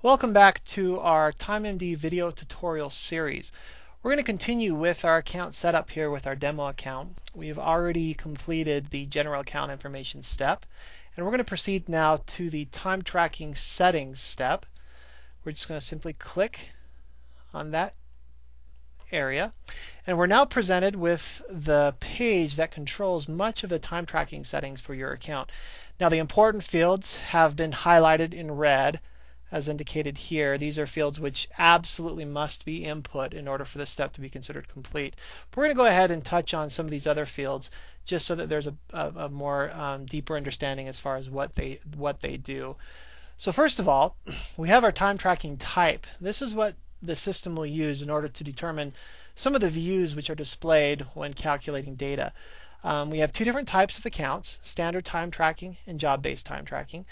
Welcome back to our TimeMD video tutorial series. We're going to continue with our account setup here with our demo account. We've already completed the general account information step, and we're going to proceed now to the time tracking settings step. We're just going to simply click on that area, and we're now presented with the page that controls much of the time tracking settings for your account. Now, the important fields have been highlighted in red as indicated here. These are fields which absolutely must be input in order for this step to be considered complete. But we're going to go ahead and touch on some of these other fields just so that there's a more deeper understanding as far as what they do. So first of all, we have our time tracking type. This is what the system will use in order to determine some of the views which are displayed when calculating data. We have two different types of accounts: standard time tracking and job-based time tracking.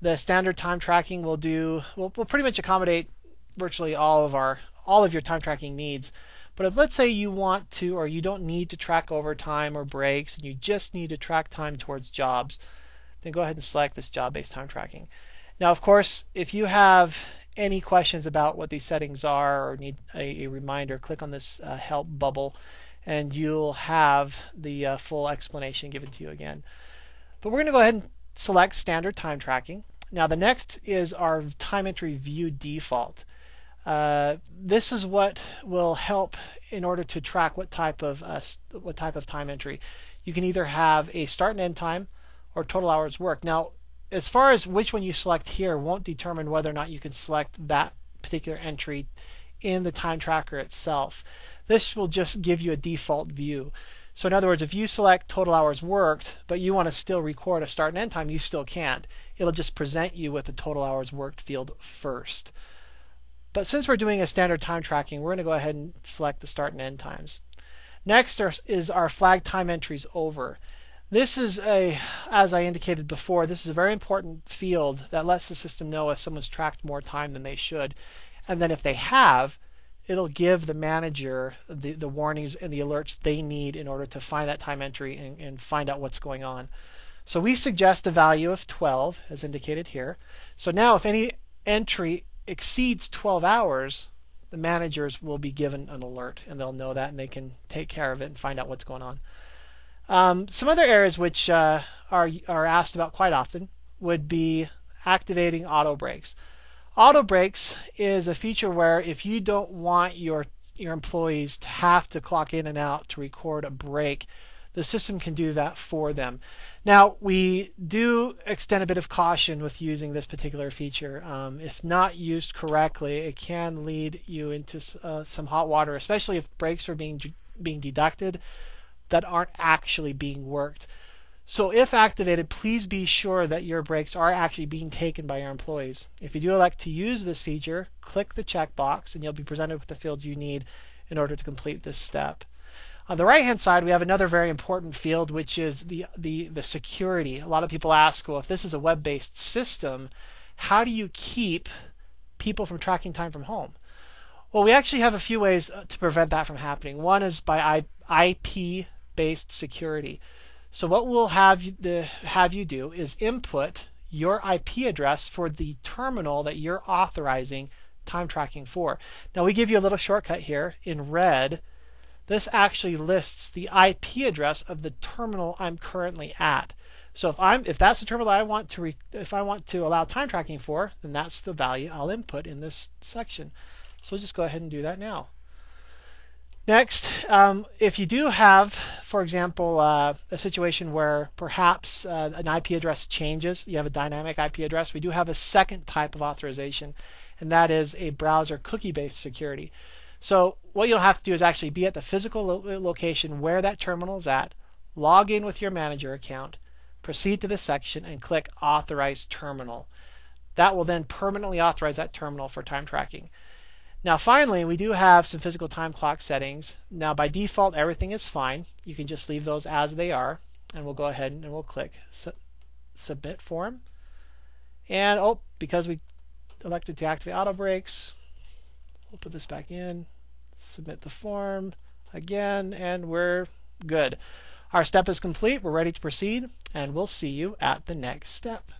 The standard time tracking will pretty much accommodate virtually all of your time tracking needs. But if, let's say, you want to, or you don't need to track overtime or breaks, and you just need to track time towards jobs, then go ahead and select this job-based time tracking. Now, of course, if you have any questions about what these settings are or need a reminder, click on this help bubble, and you'll have the full explanation given to you again. But we're going to go ahead and select standard time tracking. Now, the next is our time entry view default. This is what will help in order to track what type of time entry. You can either have a start and end time or total hours worked. Now, as far as which one you select here won't determine whether or not you can select that particular entry in the time tracker itself. This will just give you a default view. So in other words, if you select total hours worked, but you want to still record a start and end time, you still can't. It'll just present you with the total hours worked field first. But since we're doing a standard time tracking, we're going to go ahead and select the start and end times. Next is our flag time entries over. This is as I indicated before, this is a very important field that lets the system know if someone's tracked more time than they should. And then if they have, it'll give the manager the warnings and the alerts they need in order to find that time entry and find out what's going on. So we suggest a value of 12 as indicated here. So now if any entry exceeds 12 hours, the managers will be given an alert, and they'll know that, and they can take care of it and find out what's going on. Some other areas which are asked about quite often would be activating auto breaks. Auto breaks is a feature where if you don't want your employees to have to clock in and out to record a break, the system can do that for them. Now, we do extend a bit of caution with using this particular feature. If not used correctly, it can lead you into some hot water, especially if breaks are being deducted that aren't actually being worked. So if activated, please be sure that your breaks are actually being taken by your employees. If you do elect to use this feature, click the checkbox, and you'll be presented with the fields you need in order to complete this step. On the right-hand side, we have another very important field, which is the security. A lot of people ask, well, if this is a web-based system, how do you keep people from tracking time from home? Well, we actually have a few ways to prevent that from happening. One is by IP-based security. So what we'll have you do is input your IP address for the terminal that you're authorizing time tracking for. Now, we give you a little shortcut here in red. This actually lists the IP address of the terminal I'm currently at. So if that's the terminal I want to allow time tracking for, then that's the value I'll input in this section. So we'll just go ahead and do that now. Next, if you do have, for example, a situation where perhaps an IP address changes, you have a dynamic IP address, we do have a second type of authorization, and that is a browser cookie-based security. So what you'll have to do is actually be at the physical location where that terminal is at, log in with your manager account, proceed to this section, and click Authorize Terminal. That will then permanently authorize that terminal for time tracking. Now, finally, we do have some physical time clock settings. Now, by default, everything is fine. You can just leave those as they are, and we'll go ahead and we'll click Submit Form. And because we elected to activate auto breaks, we'll put this back in, submit the form again, and we're good. Our step is complete. We're ready to proceed, and we'll see you at the next step.